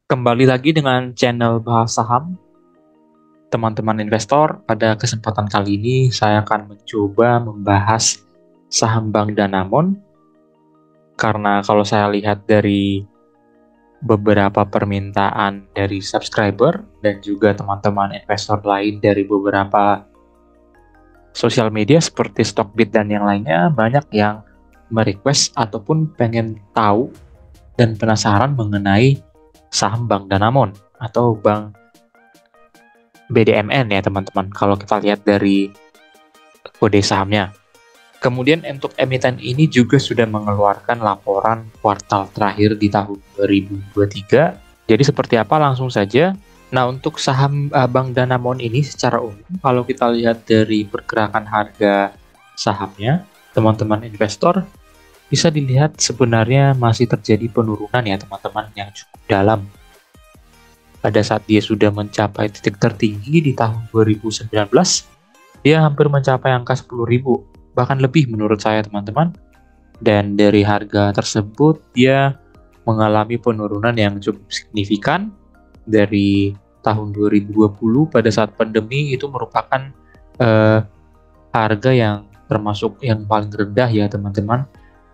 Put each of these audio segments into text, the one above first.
Kembali lagi dengan channel Bahas Saham, teman-teman investor. Pada kesempatan kali ini, saya akan mencoba membahas saham Bank Danamon. Karena kalau saya lihat dari beberapa permintaan dari subscriber dan juga teman-teman investor lain dari beberapa sosial media seperti Stockbit dan yang lainnya, banyak yang merequest ataupun pengen tahu dan penasaran mengenai saham Bank Danamon atau Bank BDMN ya teman-teman, kalau kita lihat dari kode sahamnya. Kemudian untuk emiten ini juga sudah mengeluarkan laporan kuartal terakhir di tahun 2023. Jadi seperti apa langsung saja. Nah untuk saham Bank Danamon ini secara umum, kalau kita lihat dari pergerakan harga sahamnya, teman-teman investor bisa dilihat sebenarnya masih terjadi penurunan ya teman-teman yang cukup dalam. Pada saat dia sudah mencapai titik tertinggi di tahun 2019, dia hampir mencapai angka 10.000, bahkan lebih menurut saya teman-teman. Dan dari harga tersebut, dia mengalami penurunan yang cukup signifikan. Dari tahun 2020 pada saat pandemi itu merupakan harga yang termasuk yang paling rendah ya teman-teman.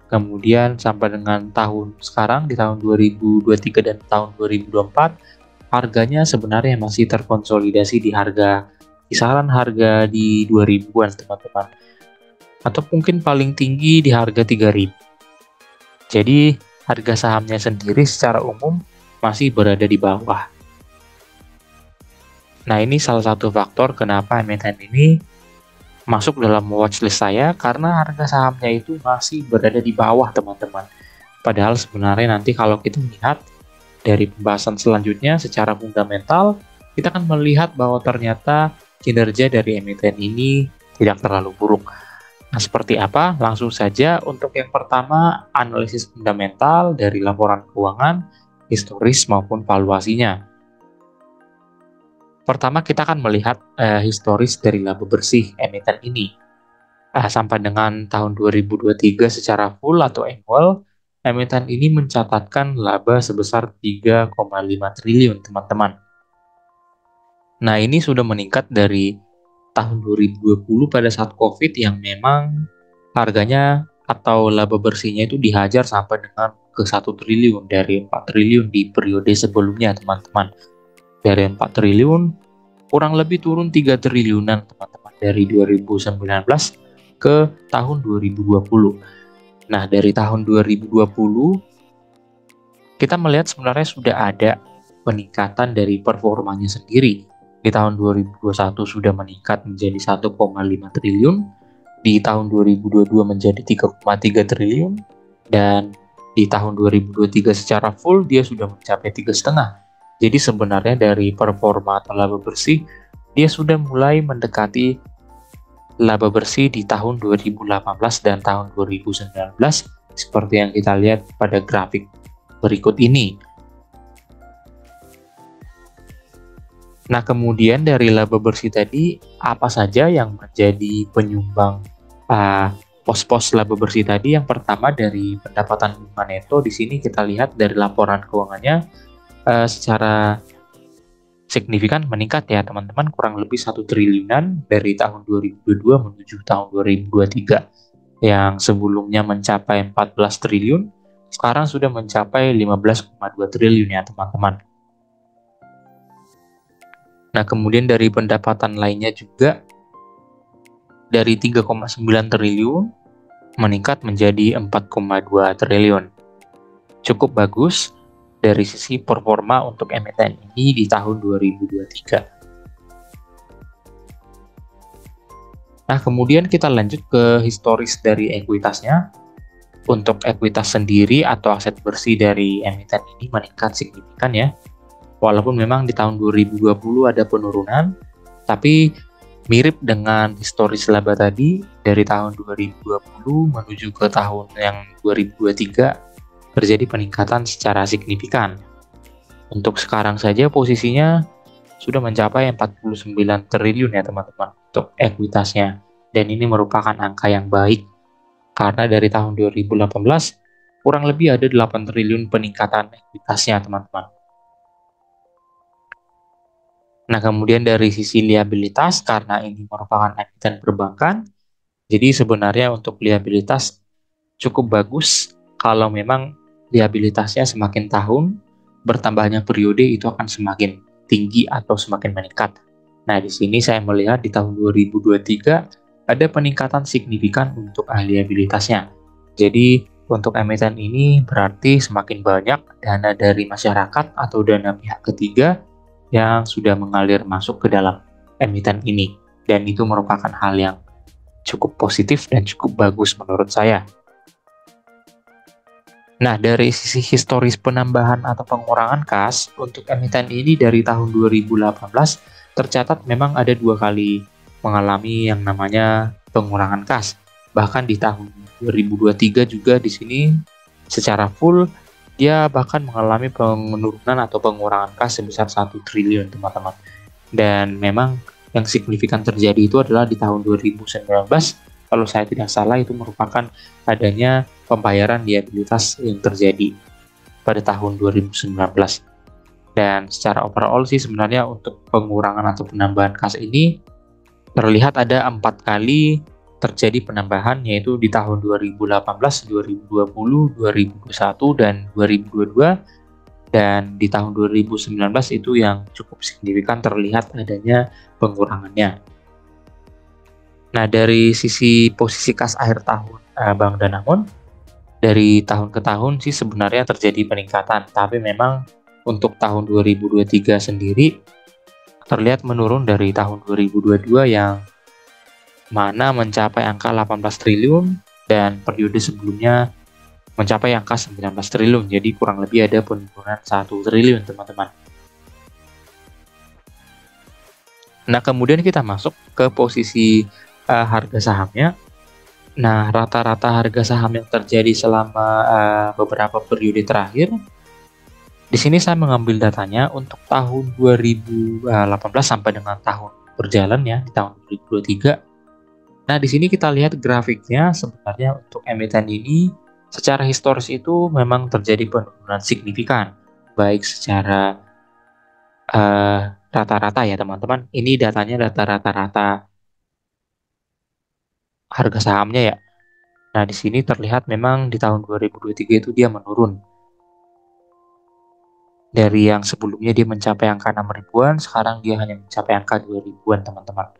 Kemudian sampai dengan tahun sekarang di tahun 2023 dan tahun 2024, harganya sebenarnya masih terkonsolidasi di kisaran harga di 2000-an teman-teman, atau mungkin paling tinggi di harga 3000. Jadi harga sahamnya sendiri secara umum masih berada di bawah. Nah ini salah satu faktor kenapa emiten ini masuk dalam watchlist saya, karena harga sahamnya itu masih berada di bawah teman-teman. Padahal sebenarnya nanti kalau kita lihat dari pembahasan selanjutnya secara fundamental, kita akan melihat bahwa ternyata kinerja dari emiten ini tidak terlalu buruk. Nah, seperti apa? Langsung saja untuk yang pertama, analisis fundamental dari laporan keuangan, historis maupun valuasinya. Pertama, kita akan melihat historis dari laba bersih emiten ini. Sampai dengan tahun 2023 secara full atau annual, emiten ini mencatatkan laba sebesar 3,5 triliun, teman-teman. Nah, ini sudah meningkat dari tahun 2020 pada saat COVID yang memang harganya atau laba bersihnya itu dihajar sampai dengan ke 1 triliun dari 4 triliun di periode sebelumnya, teman-teman. Dari 4 triliun, kurang lebih turun 3 triliunan, teman-teman, dari 2019 ke tahun 2020. Nah, dari tahun 2020, kita melihat sebenarnya sudah ada peningkatan dari performanya sendiri. Di tahun 2021 sudah meningkat menjadi 1,5 triliun, di tahun 2022 menjadi 3,3 triliun, dan di tahun 2023 secara full dia sudah mencapai 3,5. Jadi sebenarnya dari performa atau laba bersih, dia sudah mulai mendekati laba bersih di tahun 2018 dan tahun 2019 seperti yang kita lihat pada grafik berikut ini. Nah, kemudian dari laba bersih tadi, apa saja yang menjadi penyumbang pos-pos laba bersih tadi? Yang pertama dari pendapatan bunga neto. Di sini kita lihat dari laporan keuangannya secara signifikan meningkat ya teman-teman, kurang lebih 1 triliunan dari tahun 2022 menuju tahun 2023. Yang sebelumnya mencapai 14 triliun, sekarang sudah mencapai 15,2 triliun ya teman-teman. Nah, kemudian dari pendapatan lainnya juga dari 3,9 triliun meningkat menjadi 4,2 triliun. Cukup bagus dari sisi performa untuk emiten ini di tahun 2023. Nah, kemudian kita lanjut ke historis dari ekuitasnya. Untuk ekuitas sendiri atau aset bersih dari emiten ini meningkat signifikan ya. Walaupun memang di tahun 2020 ada penurunan, tapi mirip dengan historis laba tadi, dari tahun 2020 menuju ke tahun yang 2023 terjadi peningkatan secara signifikan. Untuk sekarang saja posisinya sudah mencapai 49 triliun ya teman-teman untuk ekuitasnya. Dan ini merupakan angka yang baik, karena dari tahun 2018 kurang lebih ada 8 triliun peningkatan ekuitasnya teman-teman. Nah, kemudian dari sisi liabilitas, karena ini merupakan emiten perbankan, jadi sebenarnya untuk liabilitas cukup bagus kalau memang liabilitasnya semakin tahun, bertambahnya periode itu akan semakin tinggi atau semakin meningkat. Nah, di sini saya melihat di tahun 2023 ada peningkatan signifikan untuk liabilitasnya. Jadi, untuk emiten ini berarti semakin banyak dana dari masyarakat atau dana pihak ketiga yang sudah mengalir masuk ke dalam emiten ini. Dan itu merupakan hal yang cukup positif dan cukup bagus menurut saya. Nah, dari sisi historis penambahan atau pengurangan kas, untuk emiten ini dari tahun 2018 tercatat memang ada 2 kali mengalami yang namanya pengurangan kas. Bahkan di tahun 2023 juga di sini secara full dia bahkan mengalami penurunan atau pengurangan kas sebesar 1 triliun, teman-teman. Dan memang yang signifikan terjadi itu adalah di tahun 2019, kalau saya tidak salah itu merupakan adanya pembayaran liabilitas yang terjadi pada tahun 2019. Dan secara overall sih sebenarnya untuk pengurangan atau penambahan kas ini terlihat ada 4 kali terjadi penambahan, yaitu di tahun 2018, 2020, 2021, dan 2022. Dan di tahun 2019 itu yang cukup signifikan terlihat adanya pengurangannya. Nah, dari sisi posisi kas akhir tahun Bank Danamon, dari tahun ke tahun sih sebenarnya terjadi peningkatan, tapi memang untuk tahun 2023 sendiri terlihat menurun dari tahun 2022 yang mana mencapai angka 18 triliun dan periode sebelumnya mencapai angka 19 triliun. Jadi kurang lebih ada penurunan 1 triliun, teman-teman. Nah, kemudian kita masuk ke posisi harga sahamnya. Nah, rata-rata harga saham yang terjadi selama beberapa periode terakhir, di sini saya mengambil datanya untuk tahun 2018 sampai dengan tahun berjalan ya, di tahun 2023. Nah, di sini kita lihat grafiknya, sebenarnya untuk emiten ini secara historis itu memang terjadi penurunan signifikan, baik secara rata-rata ya teman-teman. Ini datanya data rata-rata harga sahamnya ya. Nah, di sini terlihat memang di tahun 2023 itu dia menurun. Dari yang sebelumnya dia mencapai angka 6 ribuan, sekarang dia hanya mencapai angka 2 ribuan, teman-teman.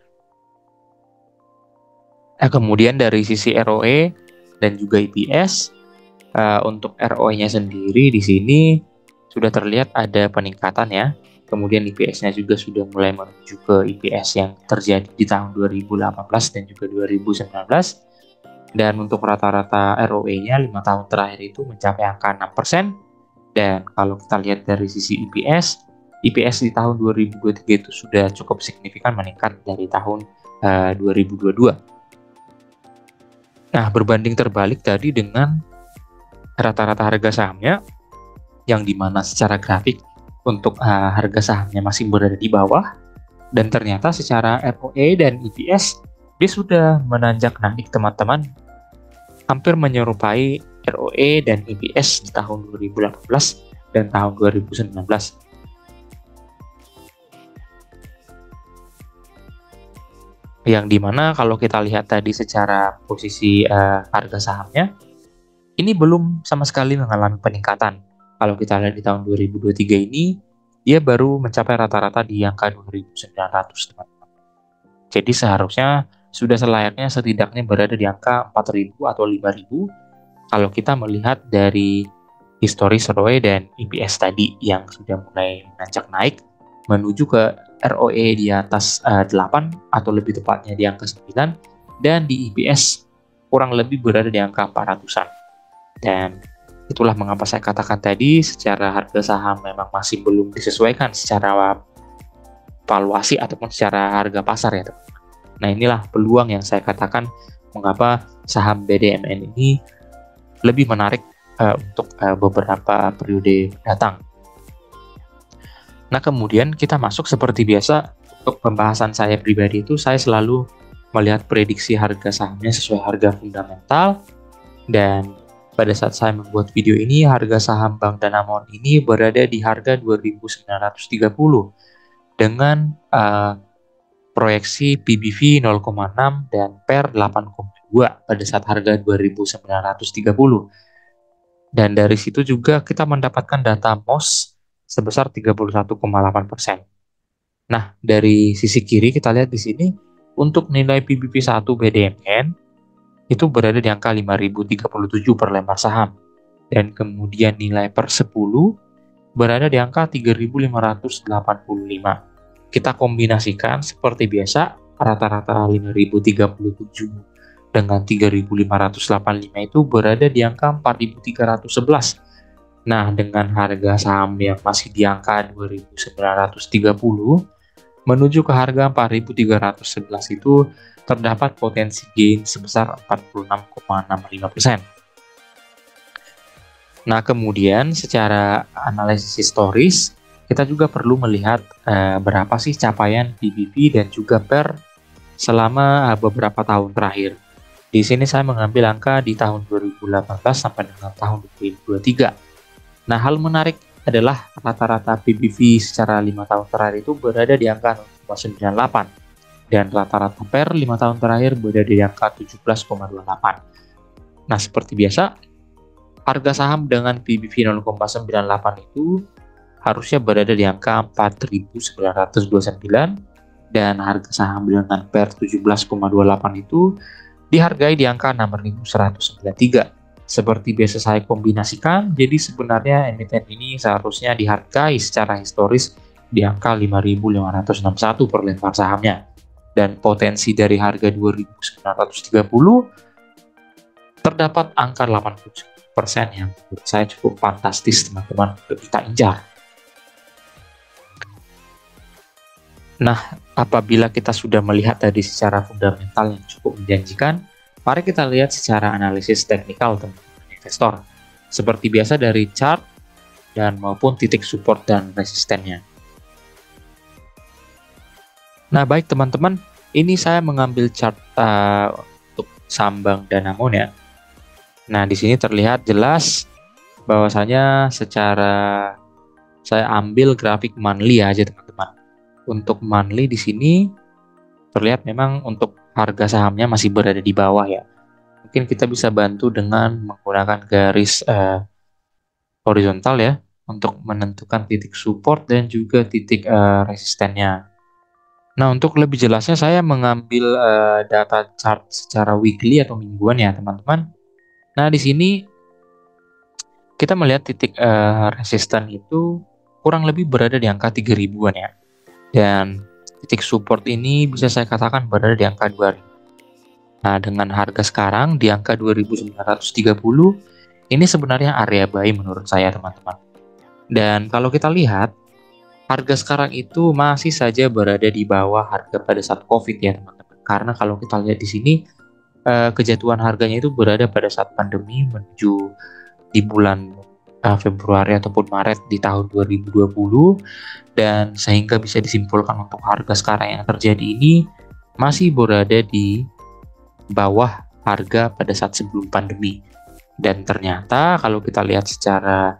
Nah, kemudian dari sisi ROE dan juga EPS, untuk ROE-nya sendiri di sini sudah terlihat ada peningkatan ya. Kemudian EPS-nya juga sudah mulai menuju ke EPS yang terjadi di tahun 2018 dan juga 2019. Dan untuk rata-rata ROE-nya 5 tahun terakhir itu mencapai angka 6%. Dan kalau kita lihat dari sisi EPS di tahun 2023 itu sudah cukup signifikan meningkat dari tahun 2022. Nah, berbanding terbalik tadi dengan rata-rata harga sahamnya, yang dimana secara grafik untuk harga sahamnya masih berada di bawah, dan ternyata secara ROE dan EPS dia sudah menanjak naik, teman-teman, hampir menyerupai ROE dan EPS di tahun 2018 dan tahun 2019. Yang dimana kalau kita lihat tadi secara posisi harga sahamnya, ini belum sama sekali mengalami peningkatan. Kalau kita lihat di tahun 2023 ini, dia baru mencapai rata-rata di angka 2.900, teman-teman. Jadi seharusnya sudah selayaknya setidaknya berada di angka 4.000 atau 5.000 kalau kita melihat dari historis ROE dan EPS tadi yang sudah mulai menanjak naik menuju ke ROE di atas 8 atau lebih tepatnya di angka 9, dan di EPS kurang lebih berada di angka 400-an. Dan itulah mengapa saya katakan tadi secara harga saham memang masih belum disesuaikan secara valuasi ataupun secara harga pasar ya teman. Nah, inilah peluang yang saya katakan mengapa saham BDMN ini lebih menarik untuk beberapa periode datang. Nah, kemudian kita masuk seperti biasa untuk pembahasan saya pribadi itu saya selalu melihat prediksi harga sahamnya sesuai harga fundamental, dan pada saat saya membuat video ini harga saham Bank Danamon ini berada di harga 2.930. dengan proyeksi PBV 0,6 dan PER 8,2 pada saat harga 2.930. Dan dari situ juga kita mendapatkan data MOS sebesar 31,8%. Nah, dari sisi kiri kita lihat di sini untuk nilai PBV 1 BDMN itu berada di angka 5.037 per lembar saham. Dan kemudian nilai per 10 berada di angka 3.585. Kita kombinasikan seperti biasa, rata-rata 5.037 dengan 3.585 itu berada di angka 4.311. Nah, dengan harga saham yang masih di angka 2.930 menuju ke harga 4.311 itu terdapat potensi gain sebesar 46,65%. Nah, kemudian secara analisis historis, kita juga perlu melihat berapa sih capaian PBV dan juga PER selama beberapa tahun terakhir. Di sini saya mengambil angka di tahun 2018 sampai dengan tahun 2023. Nah, hal menarik adalah rata-rata PBV secara 5 tahun terakhir itu berada di angka 0,98 dan rata-rata PER 5 tahun terakhir berada di angka 17,28. Nah, seperti biasa, harga saham dengan PBV 0,98 itu harusnya berada di angka 4.929 dan harga saham dengan PER 17,28 itu dihargai di angka 6.193. Seperti biasa saya kombinasikan, jadi sebenarnya emiten ini seharusnya dihargai secara historis di angka 5.561 per lembar sahamnya. Dan potensi dari harga 2.930 terdapat angka 80% yang menurut saya cukup fantastis teman-teman untuk kita incar. Nah, apabila kita sudah melihat tadi secara fundamental yang cukup menjanjikan, mari kita lihat secara analisis teknikal teman-teman investor. Seperti biasa dari chart dan maupun titik support dan resistennya. Nah, baik teman-teman, ini saya mengambil chart untuk saham Bank Danamon ya. Nah, di sini terlihat jelas bahwasanya secara saya ambil grafik monthly aja teman-teman. Untuk monthly di sini terlihat memang untuk harga sahamnya masih berada di bawah ya. Mungkin kita bisa bantu dengan menggunakan garis horizontal ya untuk menentukan titik support dan juga titik resistennya. Nah, untuk lebih jelasnya saya mengambil data chart secara weekly atau mingguan ya teman-teman. Nah, di sini kita melihat titik resisten itu kurang lebih berada di angka 3.000-an ya. Dan titik support ini bisa saya katakan berada di angka 2.000. Nah, dengan harga sekarang di angka 2.930, ini sebenarnya area buy menurut saya teman-teman. Dan kalau kita lihat, harga sekarang itu masih saja berada di bawah harga pada saat COVID ya teman-teman. Karena kalau kita lihat di sini, kejatuhan harganya itu berada pada saat pandemi menuju di bulan Februari ataupun Maret di tahun 2020, dan sehingga bisa disimpulkan untuk harga sekarang yang terjadi ini masih berada di bawah harga pada saat sebelum pandemi. Dan ternyata kalau kita lihat secara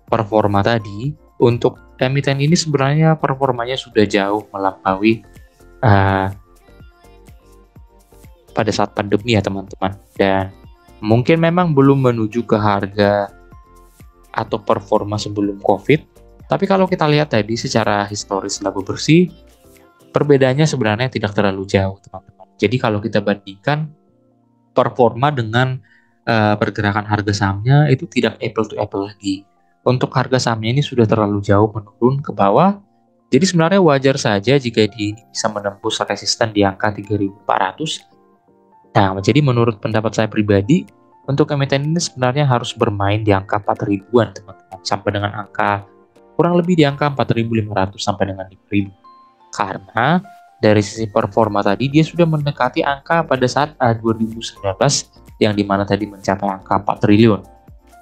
performa tadi, untuk emiten ini sebenarnya performanya sudah jauh melampaui pada saat pandemi ya teman-teman, dan mungkin memang belum menuju ke harga atau performa sebelum COVID, tapi kalau kita lihat tadi secara historis laba bersih, perbedaannya sebenarnya tidak terlalu jauh teman-teman. Jadi kalau kita bandingkan performa dengan pergerakan harga sahamnya itu tidak apple to apple lagi. Untuk harga sahamnya ini sudah terlalu jauh menurun ke bawah, jadi sebenarnya wajar saja jika ini bisa menembus resisten di angka 3.400. Nah, jadi menurut pendapat saya pribadi, untuk emiten ini sebenarnya harus bermain di angka 4.000-an teman-teman, sampai dengan angka kurang lebih di angka 4.500 sampai dengan 5.000. Karena dari sisi performa tadi dia sudah mendekati angka pada saat 2019 yang dimana tadi mencapai angka 4 triliun.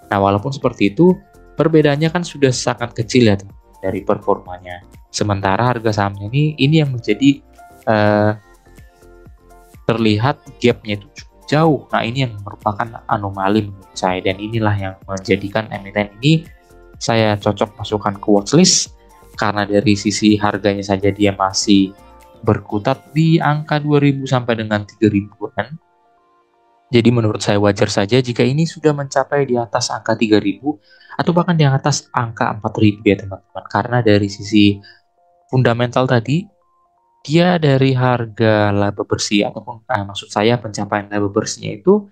Nah, walaupun seperti itu, perbedaannya kan sudah sangat kecil ya teman, dari performanya. Sementara harga sahamnya ini yang menjadi terlihat gapnya itu cukup jauh. Nah, ini yang merupakan anomali menurut saya, dan inilah yang menjadikan emiten ini saya cocok masukkan ke watchlist karena dari sisi harganya saja dia masih berkutat di angka 2000 sampai dengan 3000-an. Jadi menurut saya wajar saja jika ini sudah mencapai di atas angka 3000 atau bahkan di atas angka 4000 ya teman-teman. Karena dari sisi fundamental tadi, dia dari harga laba bersih ataupun maksud saya pencapaian laba bersihnya itu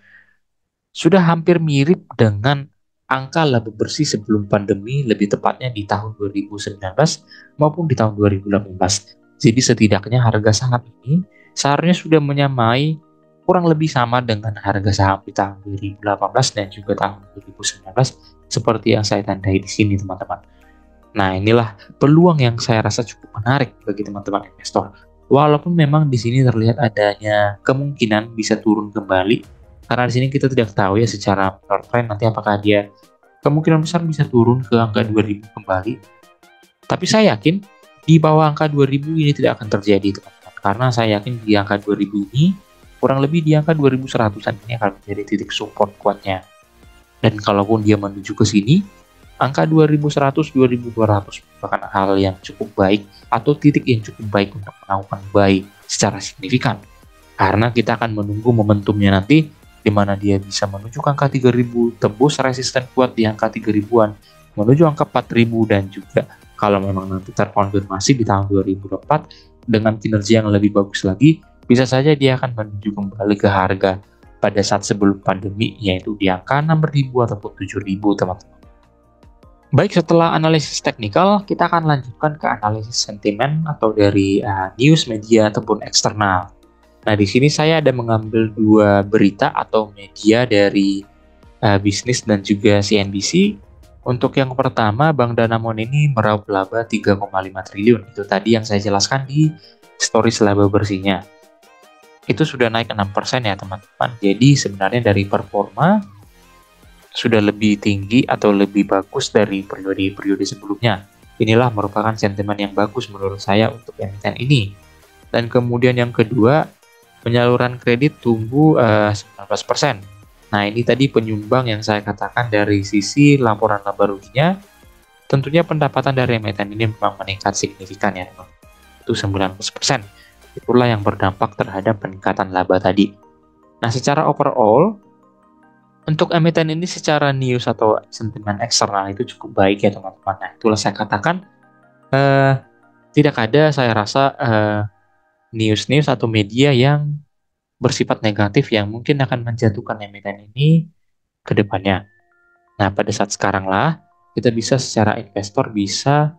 sudah hampir mirip dengan angka laba bersih sebelum pandemi, lebih tepatnya di tahun 2019 maupun di tahun 2018. Jadi setidaknya harga saham ini seharusnya sudah menyamai kurang lebih sama dengan harga saham di tahun 2018 dan juga tahun 2019 seperti yang saya tandai di sini teman-teman. Nah, inilah peluang yang saya rasa cukup menarik bagi teman-teman investor. Walaupun memang di sini terlihat adanya kemungkinan bisa turun kembali, karena di sini kita tidak tahu ya secara menurut trend nanti apakah dia kemungkinan besar bisa turun ke angka 2000 kembali. Tapi saya yakin di bawah angka 2000 ini tidak akan terjadi teman-teman, karena saya yakin di angka 2000 ini kurang lebih di angka 2100-an ini akan menjadi titik support kuatnya. Dan kalaupun dia menuju ke sini, angka 2100, 2200 merupakan hal yang cukup baik atau titik yang cukup baik untuk melakukan buy secara signifikan. Karena kita akan menunggu momentumnya nanti di mana dia bisa menuju ke angka 3000, tembus resisten kuat di angka 3000-an, menuju angka 4000 dan juga kalau memang nanti terkonfirmasi di tahun 2024 dengan kinerja yang lebih bagus lagi, bisa saja dia akan menuju kembali ke harga pada saat sebelum pandemi yaitu di angka 6000 ataupun 7000 teman-teman. Baik, setelah analisis teknikal, kita akan lanjutkan ke analisis sentimen atau dari news media ataupun eksternal. Nah, di sini saya ada mengambil dua berita atau media dari bisnis dan juga CNBC. Untuk yang pertama, Bank Danamon ini meraup laba 3,5 triliun. Itu tadi yang saya jelaskan di stories laba bersihnya. Itu sudah naik 6% ya teman-teman. Jadi sebenarnya dari performa sudah lebih tinggi atau lebih bagus dari periode-periode sebelumnya. Inilah merupakan sentimen yang bagus menurut saya untuk emiten ini. Dan kemudian yang kedua, penyaluran kredit tumbuh 19%. Nah, ini tadi penyumbang yang saya katakan dari sisi laporan laba ruginya. Tentunya pendapatan dari emiten ini memang meningkat signifikan ya, teman. Itu 19%. Itulah yang berdampak terhadap peningkatan laba tadi. Nah, secara overall, untuk emiten ini secara news atau sentimen eksternal itu cukup baik ya teman-teman. Nah, itulah saya katakan tidak ada saya rasa news atau media yang bersifat negatif yang mungkin akan menjatuhkan emiten ini ke depannya. Nah, pada saat sekarang lah kita bisa secara investor bisa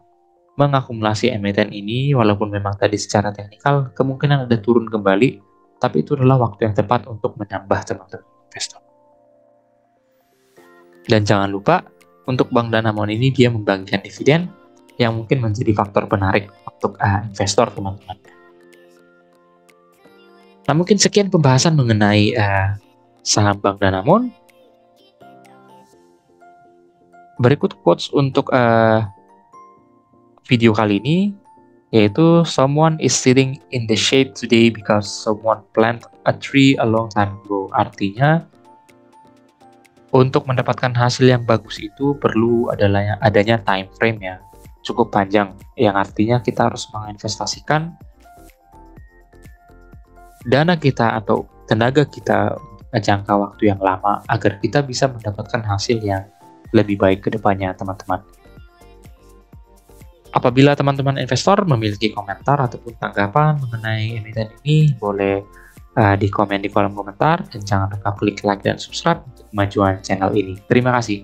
mengakumulasi emiten ini walaupun memang tadi secara teknikal kemungkinan ada turun kembali, tapi itu adalah waktu yang tepat untuk menambah teman-teman investor. Dan jangan lupa, untuk Bank Danamon ini dia membagikan dividen yang mungkin menjadi faktor penarik untuk investor teman-teman. Nah, mungkin sekian pembahasan mengenai saham Bank Danamon. Berikut quotes untuk video kali ini, yaitu someone is sitting in the shade today because someone planted a tree a long time ago. Artinya, untuk mendapatkan hasil yang bagus itu perlu adanya time frame ya cukup panjang, yang artinya kita harus menginvestasikan dana kita atau tenaga kita jangka waktu yang lama agar kita bisa mendapatkan hasil yang lebih baik ke depannya teman-teman. Apabila teman-teman investor memiliki komentar ataupun tanggapan mengenai emiten ini, boleh di komen di kolom komentar dan jangan lupa klik like dan subscribe untuk kemajuan channel ini. Terima kasih.